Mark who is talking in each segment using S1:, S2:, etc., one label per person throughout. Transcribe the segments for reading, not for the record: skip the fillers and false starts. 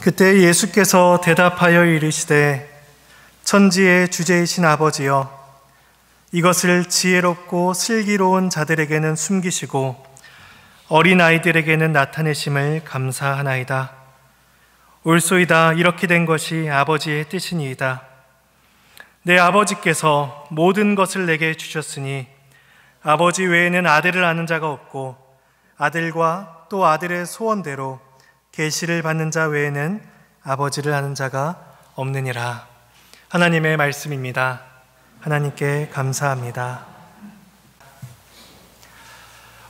S1: 그때 예수께서 대답하여 이르시되 천지의 주제이신 아버지여, 이것을 지혜롭고 슬기로운 자들에게는 숨기시고 어린아이들에게는 나타내심을 감사하나이다. 옳소이다. 이렇게 된 것이 아버지의 뜻이니이다. 내 아버지께서 모든 것을 내게 주셨으니 아버지 외에는 아들을 아는 자가 없고 아들과 또 아들의 소원대로 계시를 받는 자 외에는 아버지를 아는 자가 없느니라. 하나님의 말씀입니다. 하나님께 감사합니다.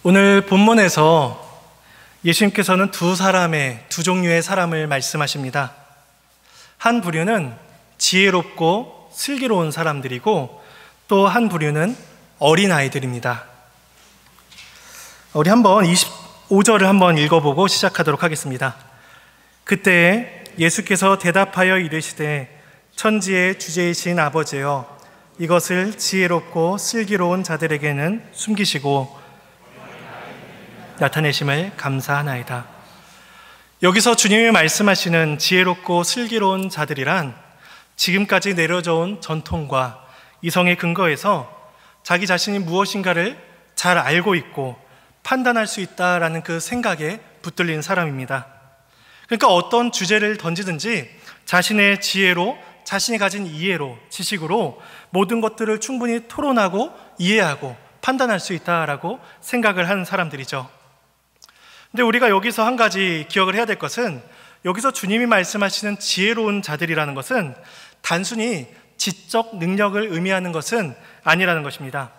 S1: 오늘 본문에서 예수님께서는 두 종류의 사람을 말씀하십니다. 한 부류는 지혜롭고 슬기로운 사람들이고 또 한 부류는 어린아이들입니다. 우리 한번 25절을 한번 읽어보고 시작하도록 하겠습니다. 그때 예수께서 대답하여 이르시되 천지의 주제이신 아버지여, 이것을 지혜롭고 슬기로운 자들에게는 숨기시고 나타내심을 감사하나이다. 여기서 주님이 말씀하시는 지혜롭고 슬기로운 자들이란 지금까지 내려져 온 전통과 이성의 근거에서 자기 자신이 무엇인가를 잘 알고 있고 판단할 수 있다라는 그 생각에 붙들린 사람입니다. 그러니까 어떤 주제를 던지든지 자신의 지혜로, 자신이 가진 이해로, 지식으로 모든 것들을 충분히 토론하고 이해하고 판단할 수 있다라고 생각을 하는 사람들이죠. 근데 우리가 여기서 한 가지 기억을 해야 될 것은, 여기서 주님이 말씀하시는 지혜로운 자들이라는 것은 단순히 지적 능력을 의미하는 것은 아니라는 것입니다.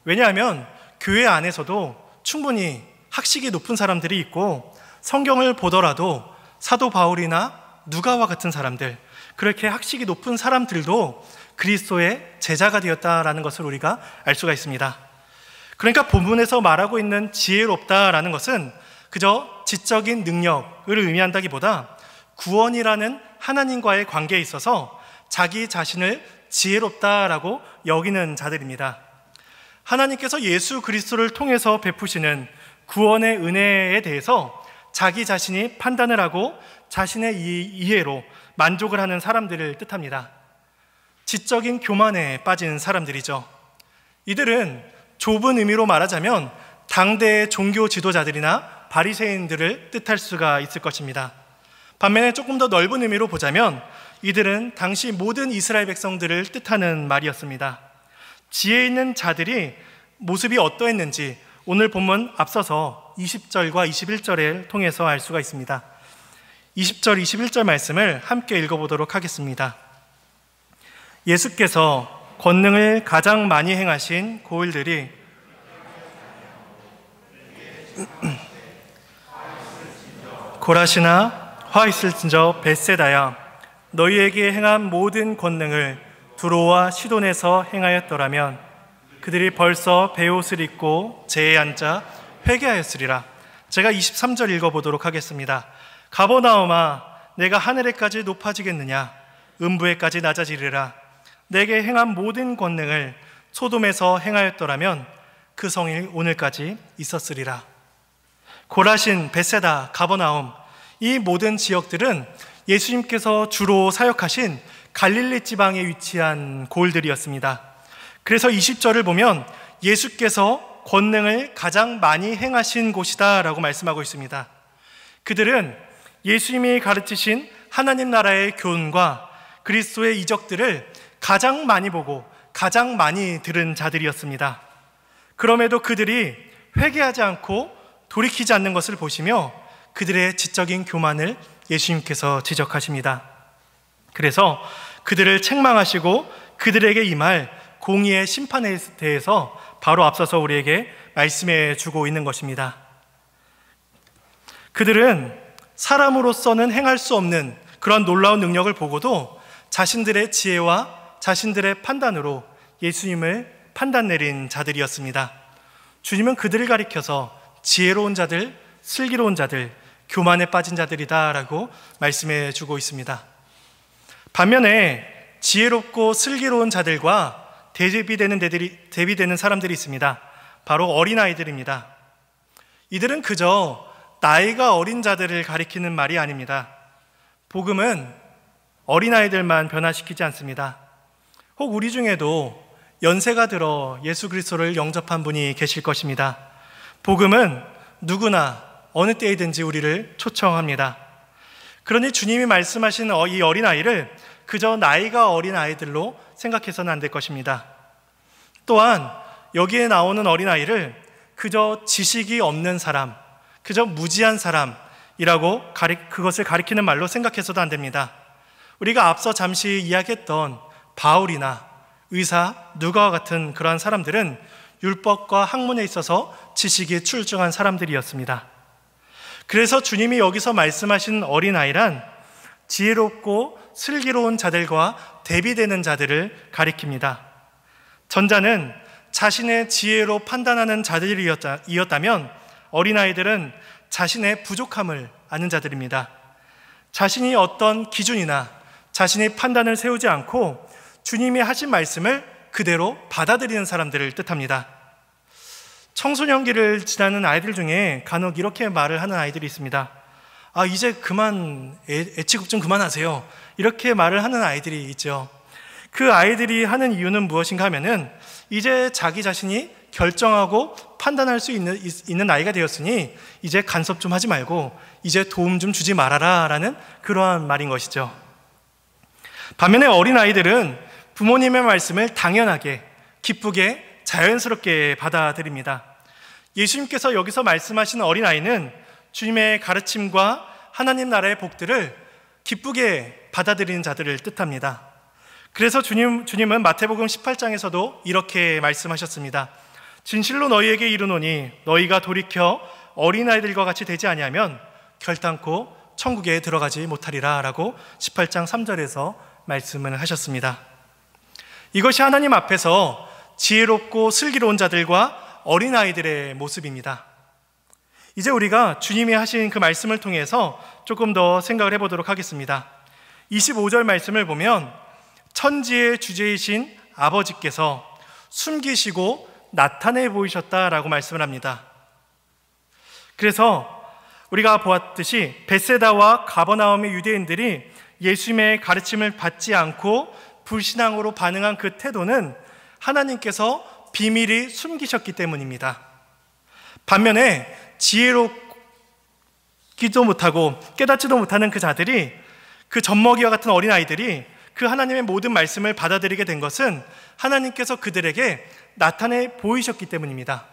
S1: 왜냐하면 교회 안에서도 충분히 학식이 높은 사람들이 있고 성경을 보더라도 사도 바울이나 누가와 같은 사람들, 그렇게 학식이 높은 사람들도 그리스도의 제자가 되었다라는 것을 우리가 알 수가 있습니다. 그러니까 본문에서 말하고 있는 지혜롭다라는 것은 그저 지적인 능력을 의미한다기보다 구원이라는 하나님과의 관계에 있어서 자기 자신을 지혜롭다라고 여기는 자들입니다. 하나님께서 예수 그리스도를 통해서 베푸시는 구원의 은혜에 대해서 자기 자신이 판단을 하고 자신의 이해로 만족을 하는 사람들을 뜻합니다. 지적인 교만에 빠진 사람들이죠. 이들은 좁은 의미로 말하자면 당대의 종교 지도자들이나 바리새인들을 뜻할 수가 있을 것입니다. 반면에 조금 더 넓은 의미로 보자면 이들은 당시 모든 이스라엘 백성들을 뜻하는 말이었습니다. 지혜 있는 자들이 모습이 어떠했는지 오늘 본문 앞서서 20절과 21절을 통해서 알 수가 있습니다. 20절, 21절 말씀을 함께 읽어보도록 하겠습니다. 예수께서 권능을 가장 많이 행하신 고을들이 고라시나 화 있을진저 벳세다야, 너희에게 행한 모든 권능을 두로와 시돈에서 행하였더라면 그들이 벌써 베옷을 입고 제에 앉아 회개하였으리라. 제가 23절 읽어보도록 하겠습니다. 가버나움아, 내가 하늘에까지 높아지겠느냐? 음부에까지 낮아지리라. 내게 행한 모든 권능을 소돔에서 행하였더라면 그 성이 오늘까지 있었으리라. 고라신, 벳세다, 가버나움, 이 모든 지역들은 예수님께서 주로 사역하신 갈릴리 지방에 위치한 고을들이었습니다. 그래서 20절을 보면 예수께서 권능을 가장 많이 행하신 곳이다 라고 말씀하고 있습니다. 그들은 예수님이 가르치신 하나님 나라의 교훈과 그리스도의 이적들을 가장 많이 보고 가장 많이 들은 자들이었습니다. 그럼에도 그들이 회개하지 않고 돌이키지 않는 것을 보시며 그들의 지적인 교만을 예수님께서 지적하십니다. 그래서 그들을 책망하시고 그들에게 임할 공의의 심판에 대해서 바로 앞서서 우리에게 말씀해 주고 있는 것입니다. 그들은 사람으로서는 행할 수 없는 그런 놀라운 능력을 보고도 자신들의 지혜와 자신들의 판단으로 예수님을 판단 내린 자들이었습니다. 주님은 그들을 가리켜서 지혜로운 자들, 슬기로운 자들, 교만에 빠진 자들이다라고 말씀해 주고 있습니다. 반면에 지혜롭고 슬기로운 자들과 대비되는 사람들이 있습니다. 바로 어린아이들입니다. 이들은 그저 나이가 어린 자들을 가리키는 말이 아닙니다. 복음은 어린아이들만 변화시키지 않습니다. 혹 우리 중에도 연세가 들어 예수 그리스도를 영접한 분이 계실 것입니다. 복음은 누구나 어느 때이든지 우리를 초청합니다. 그러니 주님이 말씀하신 이 어린아이를 그저 나이가 어린 아이들로 생각해서는 안 될 것입니다. 또한 여기에 나오는 어린아이를 그저 지식이 없는 사람, 그저 무지한 사람이라고 그것을 가리키는 말로 생각해서도 안 됩니다. 우리가 앞서 잠시 이야기했던 바울이나 의사, 누가와 같은 그러한 사람들은 율법과 학문에 있어서 지식이 출중한 사람들이었습니다. 그래서 주님이 여기서 말씀하신 어린아이란 지혜롭고 슬기로운 자들과 대비되는 자들을 가리킵니다. 전자는 자신의 지혜로 판단하는 자들이었다면 어린아이들은 자신의 부족함을 아는 자들입니다. 자신이 어떤 기준이나 자신의 판단을 세우지 않고 주님이 하신 말씀을 그대로 받아들이는 사람들을 뜻합니다. 청소년기를 지나는 아이들 중에 간혹 이렇게 말을 하는 아이들이 있습니다. 이제 그만 애치굽 좀 그만하세요. 이렇게 말을 하는 아이들이 있죠. 그 아이들이 하는 이유는 무엇인가 하면은 이제 자기 자신이 결정하고 판단할 수 있는 나이가 되었으니 이제 간섭 좀 하지 말고 이제 도움 좀 주지 말아라 라는 그러한 말인 것이죠. 반면에 어린아이들은 부모님의 말씀을 당연하게, 기쁘게, 자연스럽게 받아들입니다. 예수님께서 여기서 말씀하신 어린아이는 주님의 가르침과 하나님 나라의 복들을 기쁘게 받아들이는 자들을 뜻합니다. 그래서 주님은 마태복음 18장에서도 이렇게 말씀하셨습니다. 진실로 너희에게 이르노니 너희가 돌이켜 어린아이들과 같이 되지 아니하면 결단코 천국에 들어가지 못하리라 라고 18장 3절에서 말씀을 하셨습니다. 이것이 하나님 앞에서 지혜롭고 슬기로운 자들과 어린아이들의 모습입니다. 이제 우리가 주님이 하신 그 말씀을 통해서 조금 더 생각을 해보도록 하겠습니다. 25절 말씀을 보면 천지의 주제이신 아버지께서 숨기시고 나타내 보이셨다라고 말씀을 합니다. 그래서 우리가 보았듯이 벳세다와 가버나움의 유대인들이 예수님의 가르침을 받지 않고 불신앙으로 반응한 그 태도는 하나님께서 비밀이 숨기셨기 때문입니다. 반면에 지혜롭기도 못하고 깨닫지도 못하는 그 자들이, 그 젖먹이와 같은 어린아이들이 그 하나님의 모든 말씀을 받아들이게 된 것은 하나님께서 그들에게 나타내 보이셨기 때문입니다.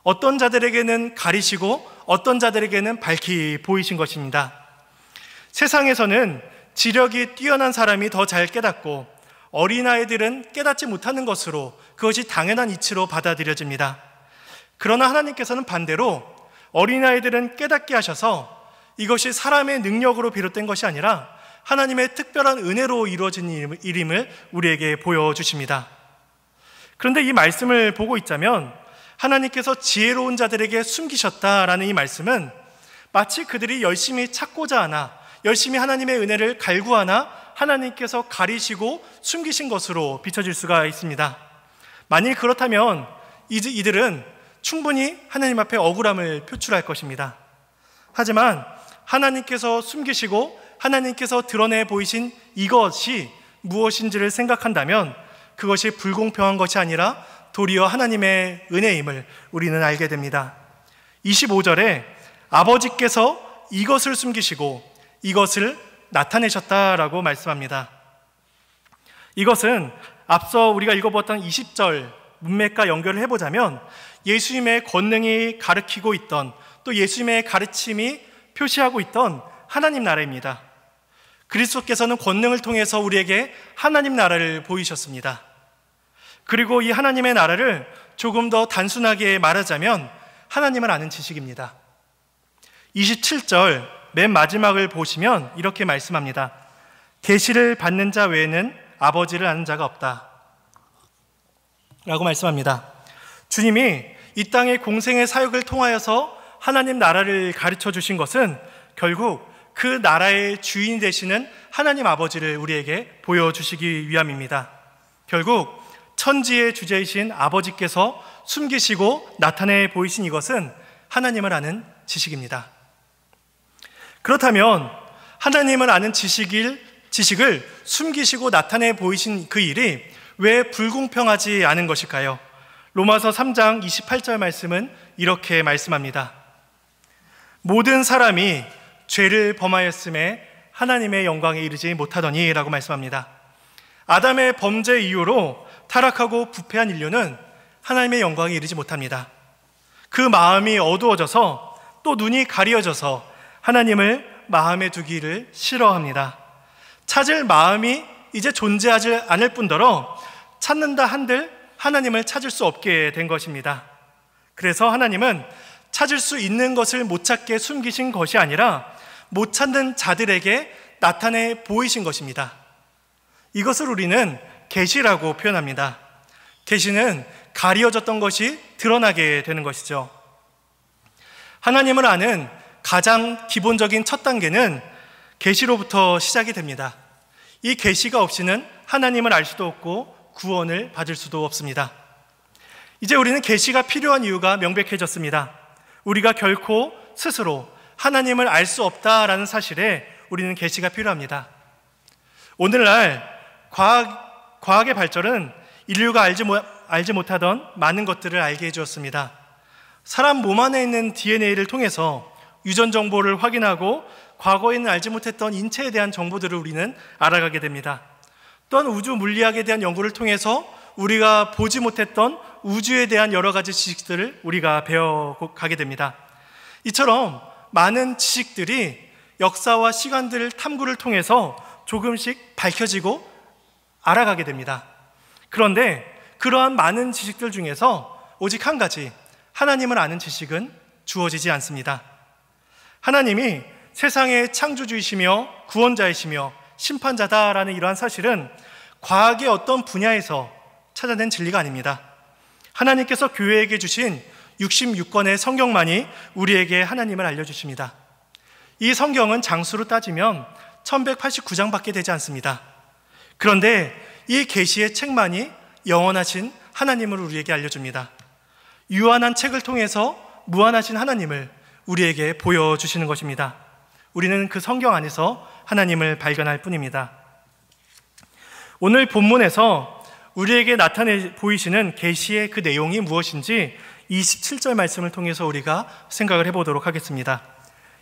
S1: 어떤 자들에게는 가리시고 어떤 자들에게는 밝히 보이신 것입니다. 세상에서는 지력이 뛰어난 사람이 더 잘 깨닫고 어린아이들은 깨닫지 못하는 것으로 그것이 당연한 이치로 받아들여집니다. 그러나 하나님께서는 반대로 어린아이들은 깨닫게 하셔서 이것이 사람의 능력으로 비롯된 것이 아니라 하나님의 특별한 은혜로 이루어진 일임을 우리에게 보여주십니다. 그런데 이 말씀을 보고 있자면 하나님께서 지혜로운 자들에게 숨기셨다라는 이 말씀은 마치 그들이 열심히 찾고자 하나, 열심히 하나님의 은혜를 갈구하나 하나님께서 가리시고 숨기신 것으로 비춰질 수가 있습니다. 만일 그렇다면 이들은 충분히 하나님 앞에 억울함을 표출할 것입니다. 하지만 하나님께서 숨기시고 하나님께서 드러내 보이신 이것이 무엇인지를 생각한다면 그것이 불공평한 것이 아니라 도리어 하나님의 은혜임을 우리는 알게 됩니다. 25절에 아버지께서 이것을 숨기시고 이것을 나타내셨다라고 말씀합니다. 이것은 앞서 우리가 읽어보았던 20절 문맥과 연결을 해보자면 예수님의 권능이 가르치고 있던, 또 예수님의 가르침이 표시하고 있던 하나님 나라입니다. 그리스도께서는 권능을 통해서 우리에게 하나님 나라를 보이셨습니다. 그리고 이 하나님의 나라를 조금 더 단순하게 말하자면 하나님을 아는 지식입니다. 27절 맨 마지막을 보시면 이렇게 말씀합니다. 계시를 받는 자 외에는 아버지를 아는 자가 없다 라고 말씀합니다. 주님이 이 땅의 공생의 사역을 통하여서 하나님 나라를 가르쳐 주신 것은 결국 그 나라의 주인이 되시는 하나님 아버지를 우리에게 보여주시기 위함입니다. 결국 천지의 주제이신 아버지께서 숨기시고 나타내 보이신 이것은 하나님을 아는 지식입니다. 그렇다면 하나님을 아는 지식을 숨기시고 나타내 보이신 그 일이 왜 불공평하지 않은 것일까요? 로마서 3장 28절 말씀은 이렇게 말씀합니다. 모든 사람이 죄를 범하였음에 하나님의 영광에 이르지 못하더니 라고 말씀합니다. 아담의 범죄 이후로 타락하고 부패한 인류는 하나님의 영광에 이르지 못합니다. 그 마음이 어두워져서 또 눈이 가려져서 하나님을 마음에 두기를 싫어합니다. 찾을 마음이 이제 존재하지 않을 뿐더러 찾는다 한들 하나님을 찾을 수 없게 된 것입니다. 그래서 하나님은 찾을 수 있는 것을 못 찾게 숨기신 것이 아니라 못 찾는 자들에게 나타내 보이신 것입니다. 이것을 우리는 계시라고 표현합니다. 계시는 가리워졌던 것이 드러나게 되는 것이죠. 하나님을 아는 가장 기본적인 첫 단계는 계시로부터 시작이 됩니다. 이 계시가 없이는 하나님을 알 수도 없고 구원을 받을 수도 없습니다. 이제 우리는 계시가 필요한 이유가 명백해졌습니다. 우리가 결코 스스로 하나님을 알 수 없다라는 사실에 우리는 계시가 필요합니다. 오늘날 과학의 발전은 인류가 알지 못하던 많은 것들을 알게 해주었습니다. 사람 몸 안에 있는 DNA를 통해서 유전 정보를 확인하고 과거에는 알지 못했던 인체에 대한 정보들을 우리는 알아가게 됩니다. 또한 우주 물리학에 대한 연구를 통해서 우리가 보지 못했던 우주에 대한 여러 가지 지식들을 우리가 배워가게 됩니다. 이처럼 많은 지식들이 역사와 시간들 탐구를 통해서 조금씩 밝혀지고 알아가게 됩니다. 그런데 그러한 많은 지식들 중에서 오직 한 가지, 하나님을 아는 지식은 주어지지 않습니다. 하나님이 세상의 창조주이시며 구원자이시며 심판자다라는 이러한 사실은 과학의 어떤 분야에서 찾아낸 진리가 아닙니다. 하나님께서 교회에게 주신 66권의 성경만이 우리에게 하나님을 알려주십니다. 이 성경은 장수로 따지면 1189장밖에 되지 않습니다. 그런데 이 계시의 책만이 영원하신 하나님을 우리에게 알려줍니다. 유한한 책을 통해서 무한하신 하나님을 우리에게 보여주시는 것입니다. 우리는 그 성경 안에서 하나님을 발견할 뿐입니다. 오늘 본문에서 우리에게 나타내 보이시는 계시의 그 내용이 무엇인지 27절 말씀을 통해서 우리가 생각을 해보도록 하겠습니다.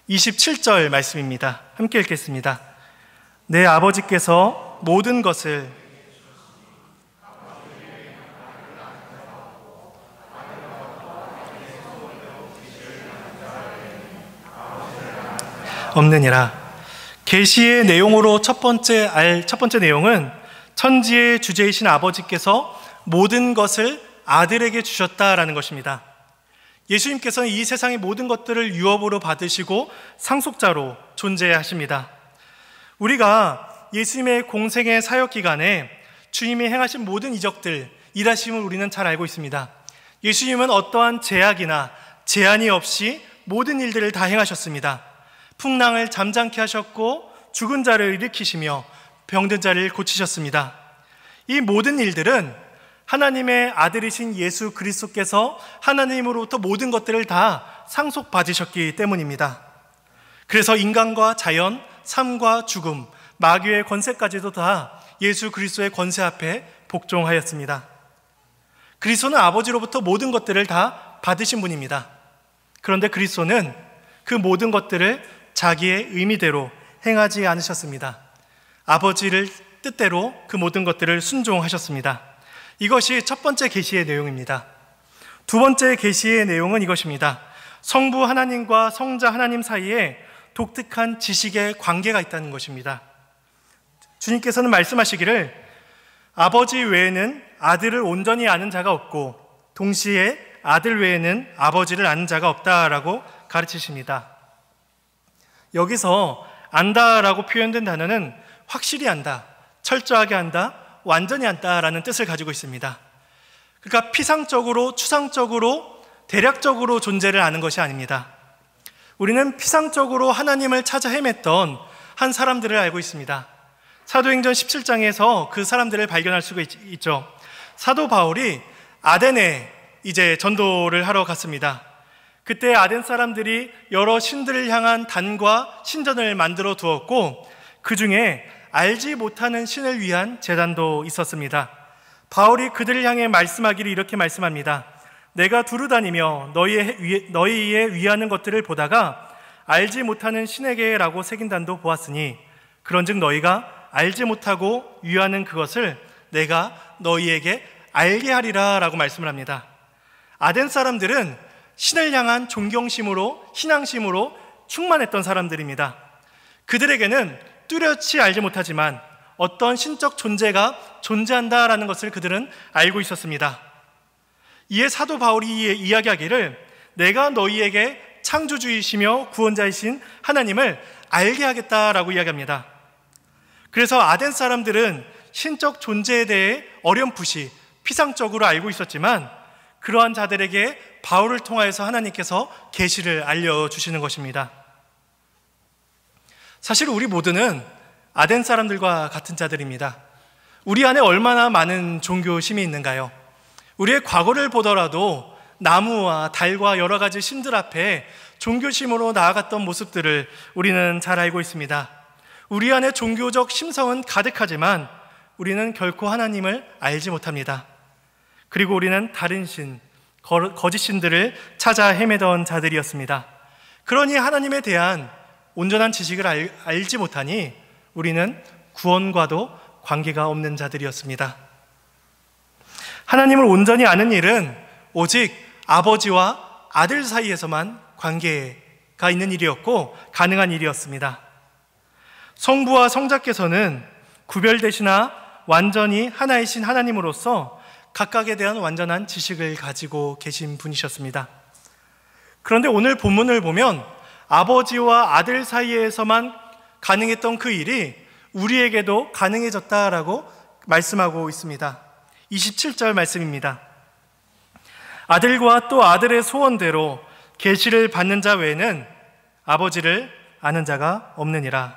S1: 27절 말씀입니다. 함께 읽겠습니다. 내 아버지께서 모든 것을 없느니라. 계시의 내용으로 첫 번째 내용은 천지의 주제이신 아버지께서 모든 것을 아들에게 주셨다라는 것입니다. 예수님께서는 이 세상의 모든 것들을 유업으로 받으시고 상속자로 존재하십니다. 우리가 예수님의 공생의 사역 기간에 주님이 행하신 모든 이적들, 일하심을 우리는 잘 알고 있습니다. 예수님은 어떠한 제약이나 제한이 없이 모든 일들을 다 행하셨습니다. 풍랑을 잠잠케 하셨고 죽은 자를 일으키시며 병든 자를 고치셨습니다. 이 모든 일들은 하나님의 아들이신 예수 그리스도께서 하나님으로부터 모든 것들을 다 상속받으셨기 때문입니다. 그래서 인간과 자연, 삶과 죽음, 마귀의 권세까지도 다 예수 그리스도의 권세 앞에 복종하였습니다. 그리스도는 아버지로부터 모든 것들을 다 받으신 분입니다. 그런데 그리스도는 그 모든 것들을 자기의 의미대로 행하지 않으셨습니다. 아버지를 뜻대로 그 모든 것들을 순종하셨습니다. 이것이 첫 번째 계시의 내용입니다. 두 번째 계시의 내용은 이것입니다. 성부 하나님과 성자 하나님 사이에 독특한 지식의 관계가 있다는 것입니다. 주님께서는 말씀하시기를 아버지 외에는 아들을 온전히 아는 자가 없고 동시에 아들 외에는 아버지를 아는 자가 없다라고 가르치십니다. 여기서 안다라고 표현된 단어는 확실히 안다, 철저하게 안다, 완전히 안다라는 뜻을 가지고 있습니다. 그러니까 피상적으로, 추상적으로, 대략적으로 존재를 아는 것이 아닙니다. 우리는 피상적으로 하나님을 찾아 헤맸던 한 사람들을 알고 있습니다. 사도행전 17장에서 그 사람들을 발견할 수가 있죠. 사도 바울이 아덴에 이제 전도를 하러 갔습니다. 그때 아덴 사람들이 여러 신들을 향한 단과 신전을 만들어 두었고, 그 중에 알지 못하는 신을 위한 제단도 있었습니다. 바울이 그들을 향해 말씀하기를 이렇게 말씀합니다. 내가 두루 다니며 너희의 위하는 것들을 보다가 알지 못하는 신에게라고 새긴 단도 보았으니 그런즉 너희가 알지 못하고 위하는 그것을 내가 너희에게 알게 하리라 라고 말씀을 합니다. 아덴 사람들은 신을 향한 존경심으로, 신앙심으로 충만했던 사람들입니다. 그들에게는 뚜렷이 알지 못하지만 어떤 신적 존재가 존재한다라는 것을 그들은 알고 있었습니다. 이에 사도 바울이 이야기하기를 내가 너희에게 창조주이시며 구원자이신 하나님을 알게 하겠다라고 이야기합니다. 그래서 아덴 사람들은 신적 존재에 대해 어렴풋이 피상적으로 알고 있었지만 그러한 자들에게 바울을 통하여서 하나님께서 계시를 알려주시는 것입니다. 사실 우리 모두는 아덴 사람들과 같은 자들입니다. 우리 안에 얼마나 많은 종교심이 있는가요? 우리의 과거를 보더라도 나무와 달과 여러 가지 신들 앞에 종교심으로 나아갔던 모습들을 우리는 잘 알고 있습니다. 우리 안에 종교적 심성은 가득하지만 우리는 결코 하나님을 알지 못합니다. 그리고 우리는 다른 신, 거짓 신들을 찾아 헤매던 자들이었습니다. 그러니 하나님에 대한 온전한 지식을 알지 못하니 우리는 구원과도 관계가 없는 자들이었습니다. 하나님을 온전히 아는 일은 오직 아버지와 아들 사이에서만 관계가 있는 일이었고 가능한 일이었습니다. 성부와 성자께서는 구별되시나 완전히 하나이신 하나님으로서 각각에 대한 완전한 지식을 가지고 계신 분이셨습니다. 그런데 오늘 본문을 보면 아버지와 아들 사이에서만 가능했던 그 일이 우리에게도 가능해졌다라고 말씀하고 있습니다. 27절 말씀입니다. 아들과 또 아들의 소원대로 계시를 받는 자 외에는 아버지를 아는 자가 없느니라.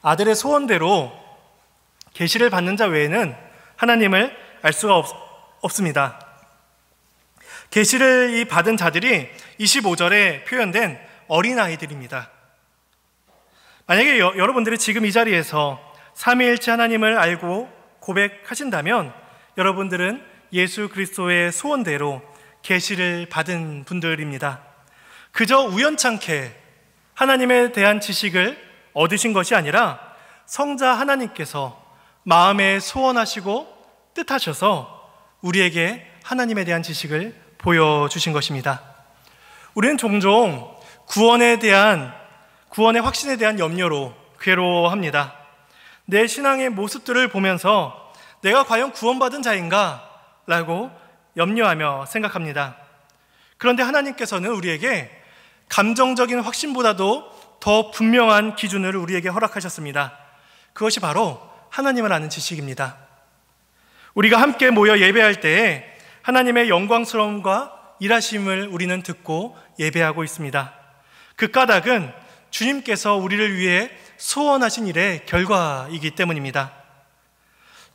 S1: 아들의 소원대로 계시를 받는 자 외에는 하나님을 알 수가 없습니다. 계시를 받은 자들이 25절에 표현된 어린아이들입니다. 만약에 여러분들이 지금 이 자리에서 삼위일체 하나님을 알고 고백하신다면 여러분들은 예수 그리스도의 소원대로 계시를 받은 분들입니다. 그저 우연찮게 하나님에 대한 지식을 얻으신 것이 아니라 성자 하나님께서 마음에 소원하시고 뜻하셔서 우리에게 하나님에 대한 지식을 보여주신 것입니다. 우리는 종종 구원의 확신에 대한 염려로 괴로워합니다. 내 신앙의 모습들을 보면서 내가 과연 구원받은 자인가? 라고 염려하며 생각합니다. 그런데 하나님께서는 우리에게 감정적인 확신보다도 더 분명한 기준을 우리에게 허락하셨습니다. 그것이 바로 하나님을 아는 지식입니다. 우리가 함께 모여 예배할 때에 하나님의 영광스러움과 일하심을 우리는 듣고 예배하고 있습니다. 그 까닭은 주님께서 우리를 위해 소원하신 일의 결과이기 때문입니다.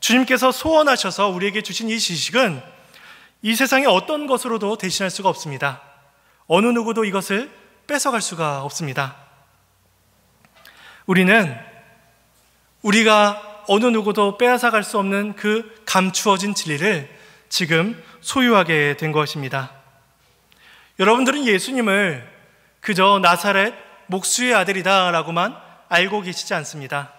S1: 주님께서 소원하셔서 우리에게 주신 이 지식은 이 세상의 어떤 것으로도 대신할 수가 없습니다. 어느 누구도 이것을 뺏어갈 수가 없습니다. 우리가 어느 누구도 빼앗아갈 수 없는 그 감추어진 진리를 지금 소유하게 된 것입니다. 여러분들은 예수님을 그저 나사렛 목수의 아들이다 라고만 알고 계시지 않습니다.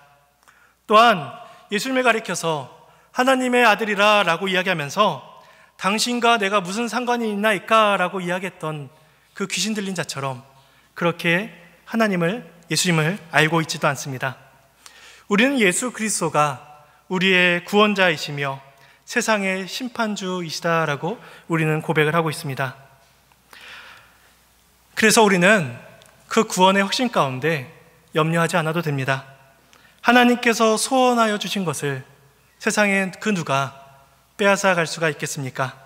S1: 또한 예수님을 가리켜서 하나님의 아들이라 라고 이야기하면서 당신과 내가 무슨 상관이 있나이까 라고 이야기했던 그 귀신 들린 자처럼 그렇게 예수님을 알고 있지도 않습니다. 우리는 예수 그리스도가 우리의 구원자이시며 세상의 심판주이시다라고 우리는 고백을 하고 있습니다. 그래서 우리는 그 구원의 확신 가운데 염려하지 않아도 됩니다. 하나님께서 소원하여 주신 것을 세상에 그 누가 빼앗아 갈 수가 있겠습니까?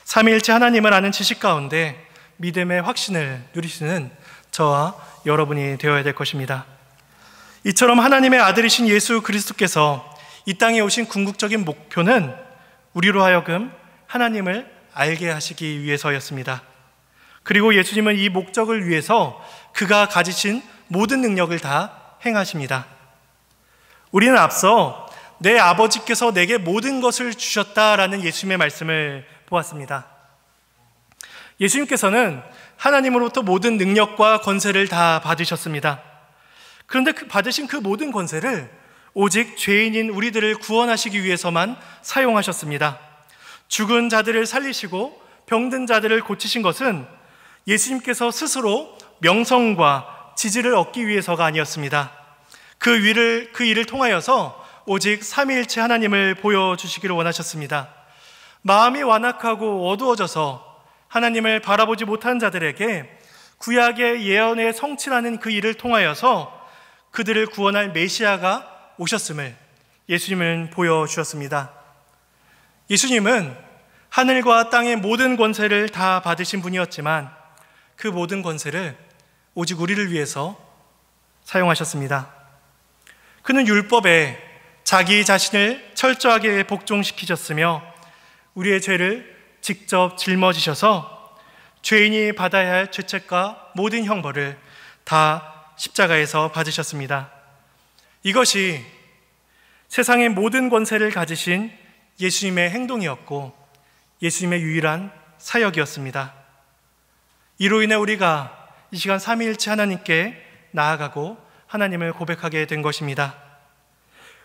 S1: 삼위일체 하나님을 아는 지식 가운데 믿음의 확신을 누리시는 저와 여러분이 되어야 될 것입니다. 이처럼 하나님의 아들이신 예수 그리스도께서 이 땅에 오신 궁극적인 목표는 우리로 하여금 하나님을 알게 하시기 위해서였습니다. 그리고 예수님은 이 목적을 위해서 그가 가지신 모든 능력을 다 행하십니다. 우리는 앞서 내 아버지께서 내게 모든 것을 주셨다라는 예수님의 말씀을 보았습니다. 예수님께서는 하나님으로부터 모든 능력과 권세를 다 받으셨습니다. 그런데 받으신 그 모든 권세를 오직 죄인인 우리들을 구원하시기 위해서만 사용하셨습니다. 죽은 자들을 살리시고 병든 자들을 고치신 것은 예수님께서 스스로 명성과 지지를 얻기 위해서가 아니었습니다. 그 일을 통하여서 오직 삼위일체 하나님을 보여주시기를 원하셨습니다. 마음이 완악하고 어두워져서 하나님을 바라보지 못한 자들에게 구약의 예언의 성취라는 그 일을 통하여서 그들을 구원할 메시아가 오셨음을 예수님은 보여주셨습니다. 예수님은 하늘과 땅의 모든 권세를 다 받으신 분이었지만 그 모든 권세를 오직 우리를 위해서 사용하셨습니다. 그는 율법에 자기 자신을 철저하게 복종시키셨으며 우리의 죄를 직접 짊어지셔서 죄인이 받아야 할 죄책과 모든 형벌을 다 십자가에서 받으셨습니다. 이것이 세상의 모든 권세를 가지신 예수님의 행동이었고 예수님의 유일한 사역이었습니다. 이로 인해 우리가 이 시간 삼위일체 하나님께 나아가고 하나님을 고백하게 된 것입니다.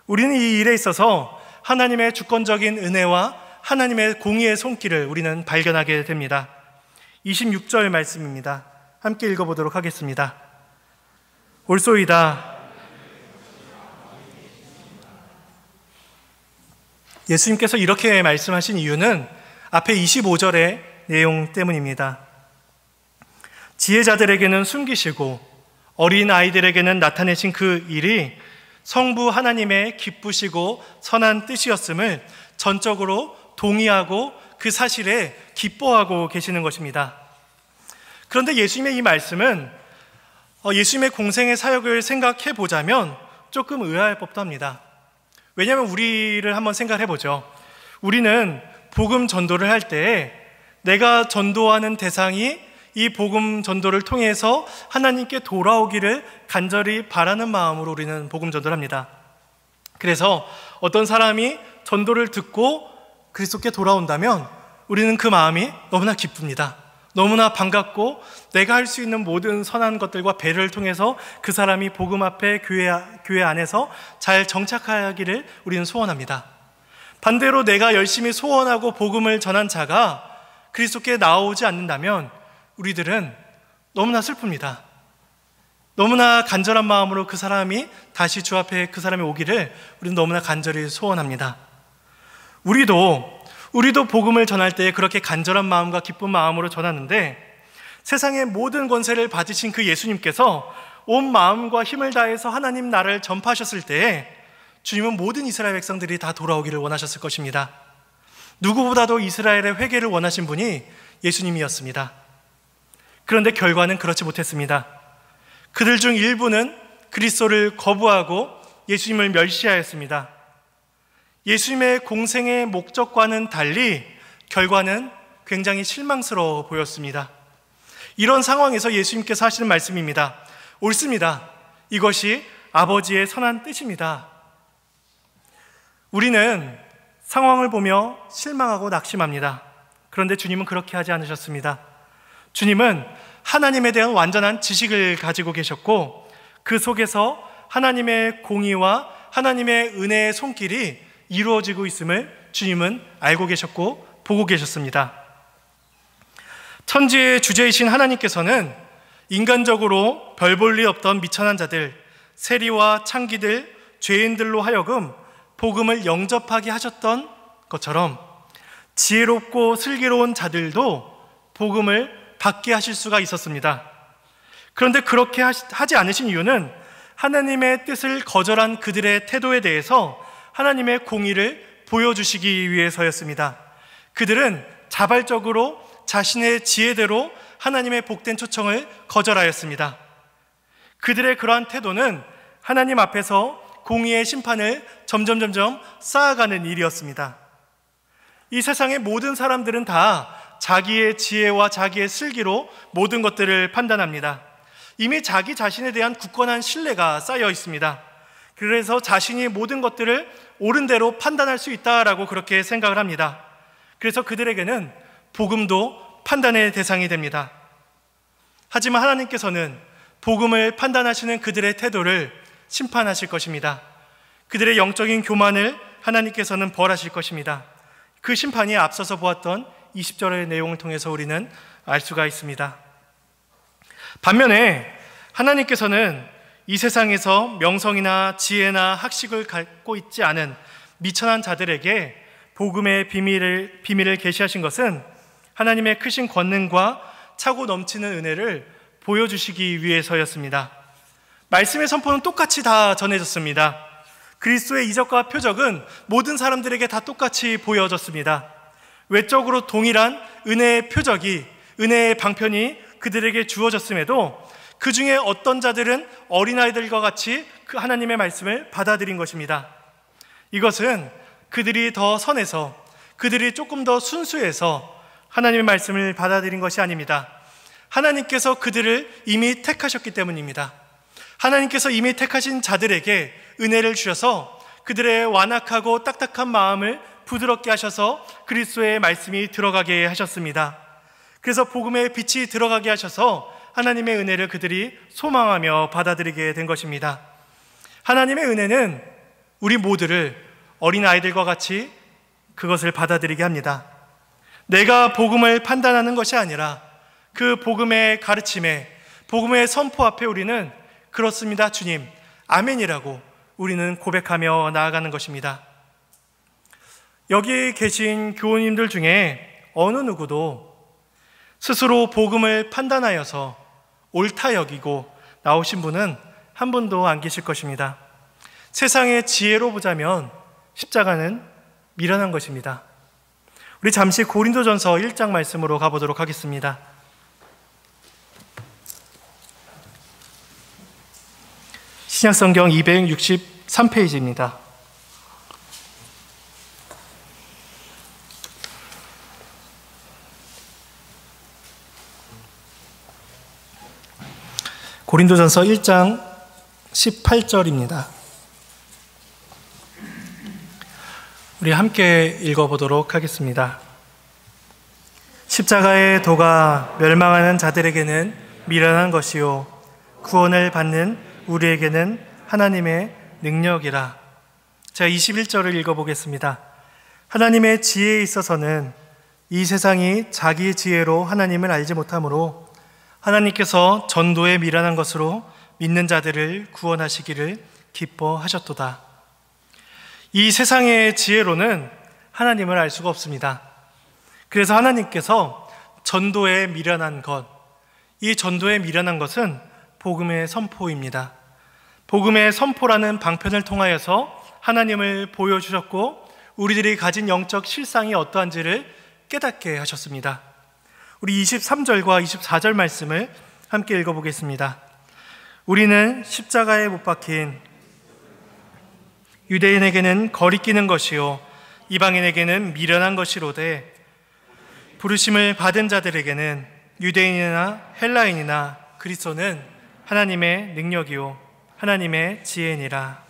S1: 우리는 이 일에 있어서 하나님의 주권적인 은혜와 하나님의 공의의 손길을 우리는 발견하게 됩니다. 26절 말씀입니다. 함께 읽어보도록 하겠습니다. 옳소이다. 예수님께서 이렇게 말씀하신 이유는 앞에 25절의 내용 때문입니다. 지혜자들에게는 숨기시고 어린 아이들에게는 나타내신 그 일이 성부 하나님의 기쁘시고 선한 뜻이었음을 전적으로 동의하고 그 사실에 기뻐하고 계시는 것입니다. 그런데 예수님의 이 말씀은 예수님의 공생의 사역을 생각해 보자면 조금 의아할 법도 합니다. 왜냐하면 우리를 한번 생각해 보죠. 우리는 복음 전도를 할 때 내가 전도하는 대상이 이 복음 전도를 통해서 하나님께 돌아오기를 간절히 바라는 마음으로 우리는 복음 전도를 합니다. 그래서 어떤 사람이 전도를 듣고 그리스도께 돌아온다면 우리는 그 마음이 너무나 기쁩니다. 너무나 반갑고 내가 할 수 있는 모든 선한 것들과 배려를 통해서 그 사람이 복음 앞에 교회 안에서 잘 정착하기를 우리는 소원합니다. 반대로 내가 열심히 소원하고 복음을 전한 자가 그리스도께 나오지 않는다면 우리들은 너무나 슬픕니다. 너무나 간절한 마음으로 그 사람이 다시 주 앞에 그 사람이 오기를 우리는 너무나 간절히 소원합니다. 우리도 복음을 전할 때 그렇게 간절한 마음과 기쁜 마음으로 전하는데 세상의 모든 권세를 받으신 그 예수님께서 온 마음과 힘을 다해서 하나님 나라를 전파하셨을 때 주님은 모든 이스라엘 백성들이 다 돌아오기를 원하셨을 것입니다. 누구보다도 이스라엘의 회개를 원하신 분이 예수님이었습니다. 그런데 결과는 그렇지 못했습니다. 그들 중 일부는 그리스도를 거부하고 예수님을 멸시하였습니다. 예수님의 공생의 목적과는 달리 결과는 굉장히 실망스러워 보였습니다. 이런 상황에서 예수님께서 하시는 말씀입니다. 옳습니다. 이것이 아버지의 선한 뜻입니다. 우리는 상황을 보며 실망하고 낙심합니다. 그런데 주님은 그렇게 하지 않으셨습니다. 주님은 하나님에 대한 완전한 지식을 가지고 계셨고 그 속에서 하나님의 공의와 하나님의 은혜의 손길이 이루어지고 있음을 주님은 알고 계셨고 보고 계셨습니다. 천지의 주제이신 하나님께서는 인간적으로 별 볼 일 없던 미천한 자들, 세리와 창기들, 죄인들로 하여금 복음을 영접하게 하셨던 것처럼 지혜롭고 슬기로운 자들도 복음을 받게 하실 수가 있었습니다. 그런데 그렇게 하지 않으신 이유는 하나님의 뜻을 거절한 그들의 태도에 대해서 하나님의 공의를 보여주시기 위해서였습니다. 그들은 자발적으로 자신의 지혜대로 하나님의 복된 초청을 거절하였습니다. 그들의 그러한 태도는 하나님 앞에서 공의의 심판을 점점 쌓아가는 일이었습니다. 이 세상의 모든 사람들은 다 자기의 지혜와 자기의 슬기로 모든 것들을 판단합니다. 이미 자기 자신에 대한 굳건한 신뢰가 쌓여 있습니다. 그래서 자신이 모든 것들을 옳은 대로 판단할 수 있다라고 그렇게 생각을 합니다. 그래서 그들에게는 복음도 판단의 대상이 됩니다. 하지만 하나님께서는 복음을 판단하시는 그들의 태도를 심판하실 것입니다. 그들의 영적인 교만을 하나님께서는 벌하실 것입니다. 그 심판이 앞서서 보았던 20절의 내용을 통해서 우리는 알 수가 있습니다. 반면에 하나님께서는 이 세상에서 명성이나 지혜나 학식을 갖고 있지 않은 미천한 자들에게 복음의 비밀을 계시하신 것은 하나님의 크신 권능과 차고 넘치는 은혜를 보여주시기 위해서였습니다. 말씀의 선포는 똑같이 다 전해졌습니다. 그리스도의 이적과 표적은 모든 사람들에게 다 똑같이 보여졌습니다. 외적으로 동일한 은혜의 표적이, 은혜의 방편이 그들에게 주어졌음에도 그 중에 어떤 자들은 어린아이들과 같이 그 하나님의 말씀을 받아들인 것입니다. 이것은 그들이 더 선해서, 그들이 조금 더 순수해서 하나님의 말씀을 받아들인 것이 아닙니다. 하나님께서 그들을 이미 택하셨기 때문입니다. 하나님께서 이미 택하신 자들에게 은혜를 주셔서 그들의 완악하고 딱딱한 마음을 부드럽게 하셔서 그리스도의 말씀이 들어가게 하셨습니다. 그래서 복음의 빛이 들어가게 하셔서 하나님의 은혜를 그들이 소망하며 받아들이게 된 것입니다. 하나님의 은혜는 우리 모두를 어린아이들과 같이 그것을 받아들이게 합니다. 내가 복음을 판단하는 것이 아니라 그 복음의 가르침에, 복음의 선포 앞에 우리는 그렇습니다, 주님, 아멘이라고 우리는 고백하며 나아가는 것입니다. 여기 계신 교우님들 중에 어느 누구도 스스로 복음을 판단하여서 옳다 여기고 나오신 분은 한 분도 안 계실 것입니다. 세상의 지혜로 보자면 십자가는 미련한 것입니다. 우리 잠시 고린도전서 1장 말씀으로 가보도록 하겠습니다. 신약성경 263페이지입니다. 고린도전서 1장 18절입니다. 우리 함께 읽어보도록 하겠습니다. 십자가의 도가 멸망하는 자들에게는 미련한 것이요 구원을 받는 우리에게는 하나님의 능력이라. 제가 21절을 읽어보겠습니다. 하나님의 지혜에 있어서는 이 세상이 자기 지혜로 하나님을 알지 못하므로 하나님께서 전도에 미련한 것으로 믿는 자들을 구원하시기를 기뻐하셨도다. 이 세상의 지혜로는 하나님을 알 수가 없습니다. 그래서 하나님께서 전도에 미련한 것, 이 전도에 미련한 것은 복음의 선포입니다. 복음의 선포라는 방편을 통하여서 하나님을 보여주셨고 우리들이 가진 영적 실상이 어떠한지를 깨닫게 하셨습니다. 우리 23절과 24절 말씀을 함께 읽어보겠습니다. 우리는 십자가에 못 박힌 유대인에게는 거리끼는 것이요 이방인에게는 미련한 것이로되 부르심을 받은 자들에게는 유대인이나 헬라인이나 그리스도는 하나님의 능력이요 하나님의 지혜니라.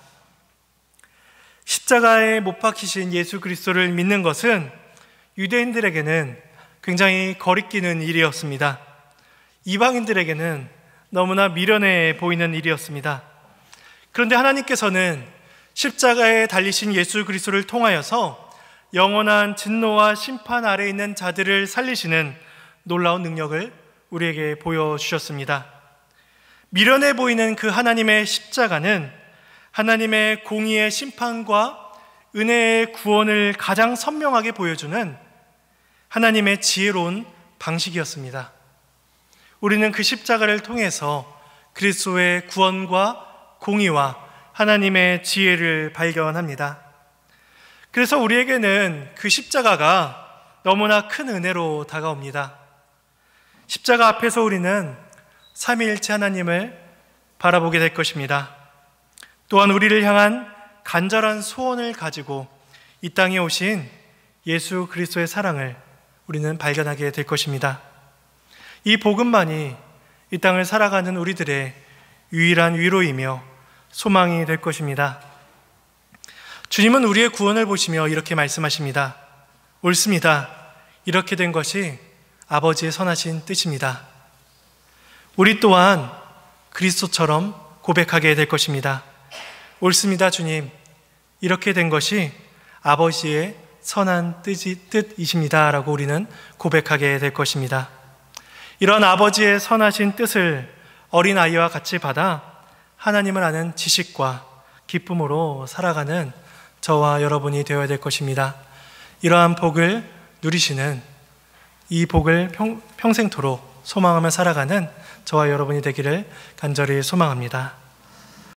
S1: 십자가에 못 박히신 예수 그리스도를 믿는 것은 유대인들에게는 굉장히 거리끼는 일이었습니다. 이방인들에게는 너무나 미련해 보이는 일이었습니다. 그런데 하나님께서는 십자가에 달리신 예수 그리스도를 통하여서 영원한 진노와 심판 아래에 있는 자들을 살리시는 놀라운 능력을 우리에게 보여주셨습니다. 미련해 보이는 그 하나님의 십자가는 하나님의 공의의 심판과 은혜의 구원을 가장 선명하게 보여주는 하나님의 지혜로운 방식이었습니다. 우리는 그 십자가를 통해서 그리스도의 구원과 공의와 하나님의 지혜를 발견합니다. 그래서 우리에게는 그 십자가가 너무나 큰 은혜로 다가옵니다. 십자가 앞에서 우리는 삼위일체 하나님을 바라보게 될 것입니다. 또한 우리를 향한 간절한 소원을 가지고 이 땅에 오신 예수 그리스도의 사랑을 우리는 발견하게 될 것입니다. 이 복음만이 이 땅을 살아가는 우리들의 유일한 위로이며 소망이 될 것입니다. 주님은 우리의 구원을 보시며 이렇게 말씀하십니다. 옳습니다. 이렇게 된 것이 아버지의 선하신 뜻입니다. 우리 또한 그리스도처럼 고백하게 될 것입니다. 옳습니다, 주님. 이렇게 된 것이 아버지의 선한 뜻이십니다. 라고 우리는 고백하게 될 것입니다. 이런 아버지의 선하신 뜻을 어린아이와 같이 받아 하나님을 아는 지식과 기쁨으로 살아가는 저와 여러분이 되어야 될 것입니다. 이러한 복을 누리시는, 이 복을 평생토록 소망하며 살아가는 저와 여러분이 되기를 간절히 소망합니다.